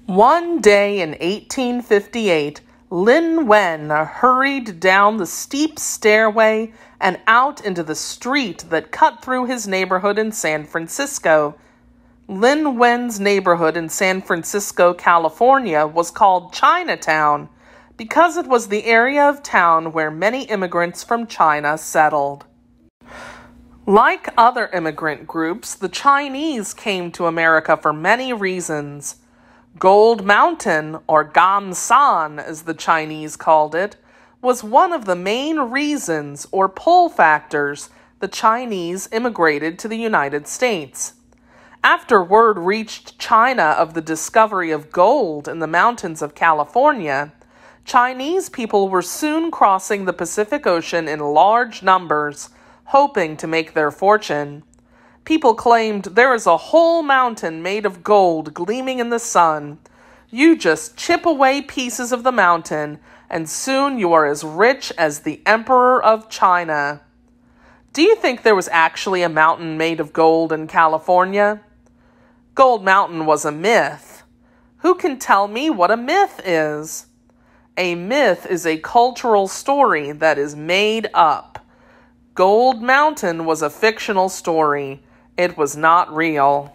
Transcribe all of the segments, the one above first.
One day in 1858, Lin Wen hurried down the steep stairway and out into the street that cut through his neighborhood in San Francisco. Lin Wen's neighborhood in San Francisco, California, was called Chinatown because it was the area of town where many immigrants from China settled. Like other immigrant groups, the Chinese came to America for many reasons. Gold Mountain, or Gamsan as the Chinese called it, was one of the main reasons or pull factors the Chinese immigrated to the United States. After word reached China of the discovery of gold in the mountains of California, Chinese people were soon crossing the Pacific Ocean in large numbers, hoping to make their fortune. People claimed there is a whole mountain made of gold gleaming in the sun. You just chip away pieces of the mountain, and soon you are as rich as the Emperor of China. Do you think there was actually a mountain made of gold in California? Gold Mountain was a myth. Who can tell me what a myth is? A myth is a cultural story that is made up. Gold Mountain was a fictional story. It was not real.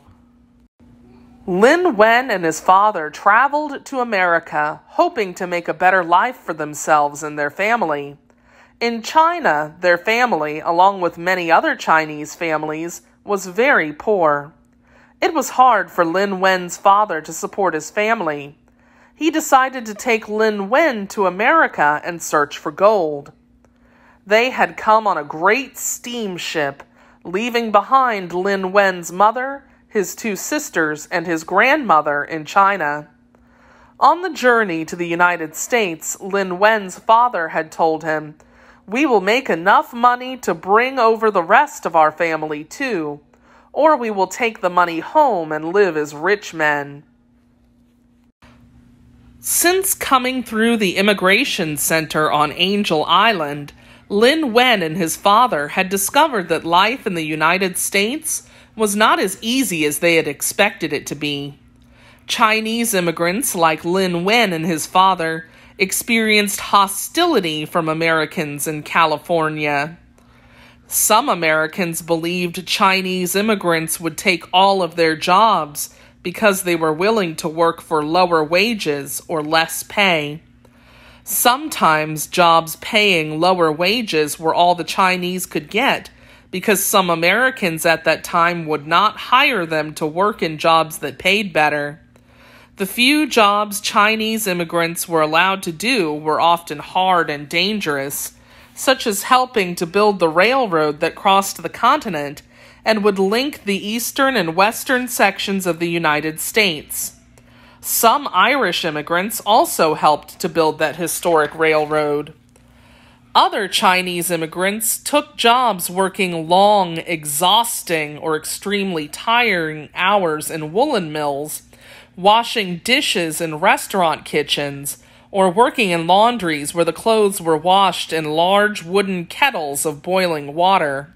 Lin Wen and his father traveled to America, hoping to make a better life for themselves and their family. In China, their family, along with many other Chinese families, was very poor. It was hard for Lin Wen's father to support his family. He decided to take Lin Wen to America and search for gold. They had come on a great steamship, leaving behind Lin Wen's mother, his two sisters, and his grandmother in China. On the journey to the United States, Lin Wen's father had told him, "We will make enough money to bring over the rest of our family too, or we will take the money home and live as rich men." Since coming through the immigration center on Angel Island, Lin Wen and his father had discovered that life in the United States was not as easy as they had expected it to be. Chinese immigrants like Lin Wen and his father experienced hostility from Americans in California. Some Americans believed Chinese immigrants would take all of their jobs because they were willing to work for lower wages or less pay. Sometimes jobs paying lower wages were all the Chinese could get because some Americans at that time would not hire them to work in jobs that paid better. The few jobs Chinese immigrants were allowed to do were often hard and dangerous, such as helping to build the railroad that crossed the continent and would link the eastern and western sections of the United States. Some Irish immigrants also helped to build that historic railroad. Other Chinese immigrants took jobs working long, exhausting, or extremely tiring hours in woolen mills, washing dishes in restaurant kitchens, or working in laundries where the clothes were washed in large wooden kettles of boiling water.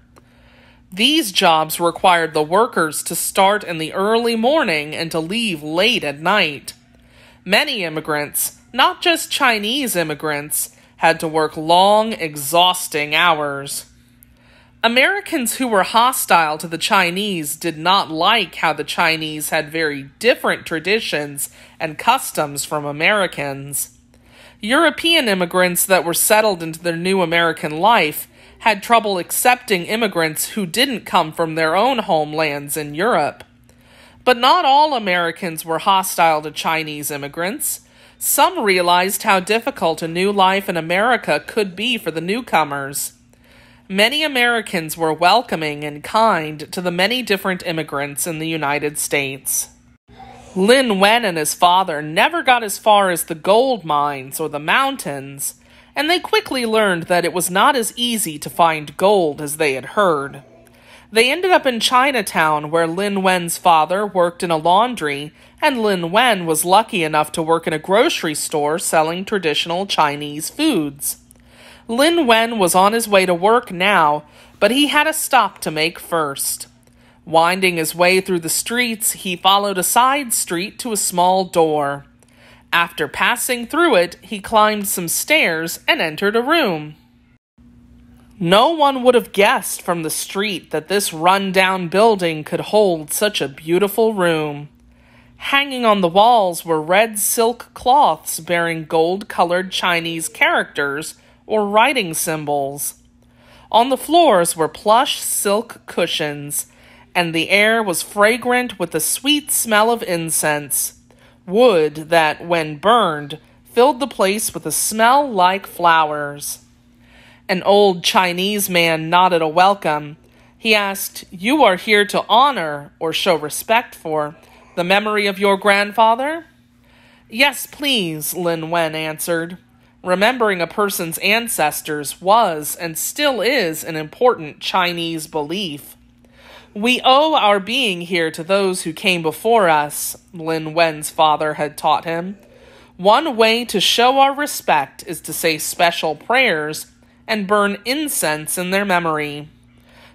These jobs required the workers to start in the early morning and to leave late at night. Many immigrants, not just Chinese immigrants, had to work long, exhausting hours. Americans who were hostile to the Chinese did not like how the Chinese had very different traditions and customs from Americans. European immigrants that were settled into their new American life had trouble accepting immigrants who didn't come from their own homelands in Europe. But not all Americans were hostile to Chinese immigrants. Some realized how difficult a new life in America could be for the newcomers. Many Americans were welcoming and kind to the many different immigrants in the United States. Lin Wen and his father never got as far as the gold mines or the mountains, and they quickly learned that it was not as easy to find gold as they had heard. They ended up in Chinatown, where Lin Wen's father worked in a laundry, and Lin Wen was lucky enough to work in a grocery store selling traditional Chinese foods. Lin Wen was on his way to work now, but he had a stop to make first. Winding his way through the streets, he followed a side street to a small door. After passing through it, he climbed some stairs and entered a room. No one would have guessed from the street that this run-down building could hold such a beautiful room. Hanging on the walls were red silk cloths bearing gold-colored Chinese characters or writing symbols. On the floors were plush silk cushions, and the air was fragrant with the sweet smell of incense, wood that, when burned, filled the place with a smell like flowers. An old Chinese man nodded a welcome. He asked, "You are here to honor, or show respect for, the memory of your grandfather?" "Yes, please," Lin Wen answered. Remembering a person's ancestors was and still is an important Chinese belief. "We owe our being here to those who came before us," Lin Wen's father had taught him. "One way to show our respect is to say special prayers and burn incense in their memory.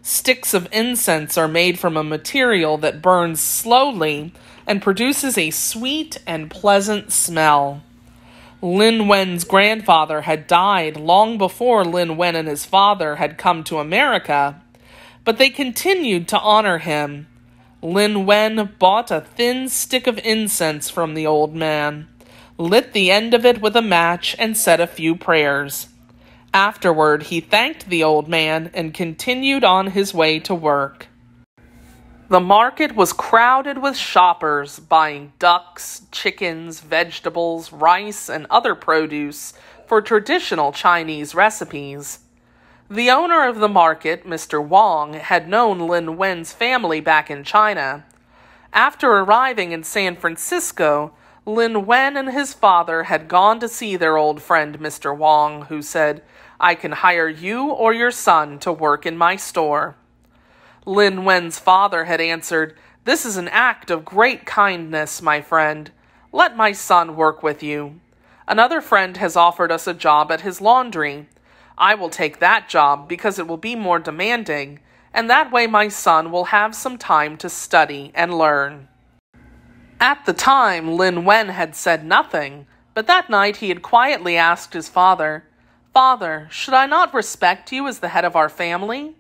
Sticks of incense are made from a material that burns slowly and produces a sweet and pleasant smell." Lin Wen's grandfather had died long before Lin Wen and his father had come to America, but they continued to honor him. Lin Wen bought a thin stick of incense from the old man, lit the end of it with a match, and said a few prayers. Afterward, he thanked the old man and continued on his way to work. The market was crowded with shoppers buying ducks, chickens, vegetables, rice, and other produce for traditional Chinese recipes. The owner of the market, Mr. Wang, had known Lin Wen's family back in China. After arriving in San Francisco, Lin Wen and his father had gone to see their old friend Mr. Wang, who said, "I can hire you or your son to work in my store." Lin Wen's father had answered, "This is an act of great kindness, my friend. Let my son work with you. Another friend has offered us a job at his laundry. I will take that job because it will be more demanding, and that way my son will have some time to study and learn." At the time, Lin Wen had said nothing, but that night he had quietly asked his father, "Father, should I not respect you as the head of our family?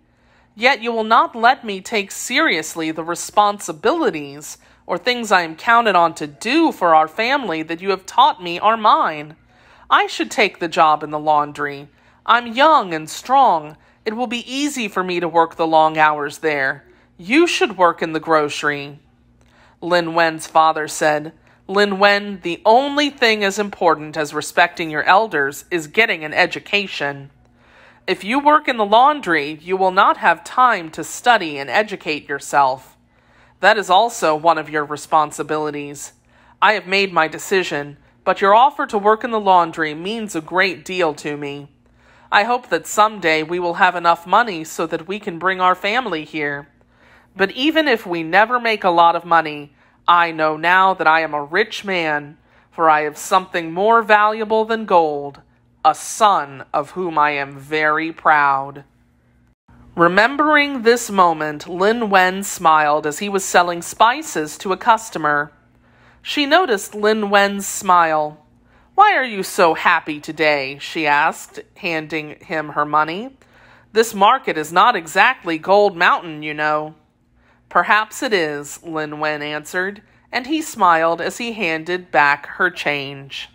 Yet you will not let me take seriously the responsibilities or things I am counted on to do for our family that you have taught me are mine. I should take the job in the laundry. I'm young and strong. It will be easy for me to work the long hours there. You should work in the grocery." Lin Wen's father said, "Lin Wen, the only thing as important as respecting your elders is getting an education. If you work in the laundry, you will not have time to study and educate yourself. That is also one of your responsibilities. I have made my decision, but your offer to work in the laundry means a great deal to me. I hope that someday we will have enough money so that we can bring our family here. But even if we never make a lot of money, I know now that I am a rich man, for I have something more valuable than gold, a son of whom I am very proud." Remembering this moment, Lin Wen smiled as he was selling spices to a customer. She noticed Lin Wen's smile. "Why are you so happy today?" she asked, handing him her money. "This market is not exactly Gold Mountain, you know." "Perhaps it is," Lin Wen answered, and he smiled as he handed back her change.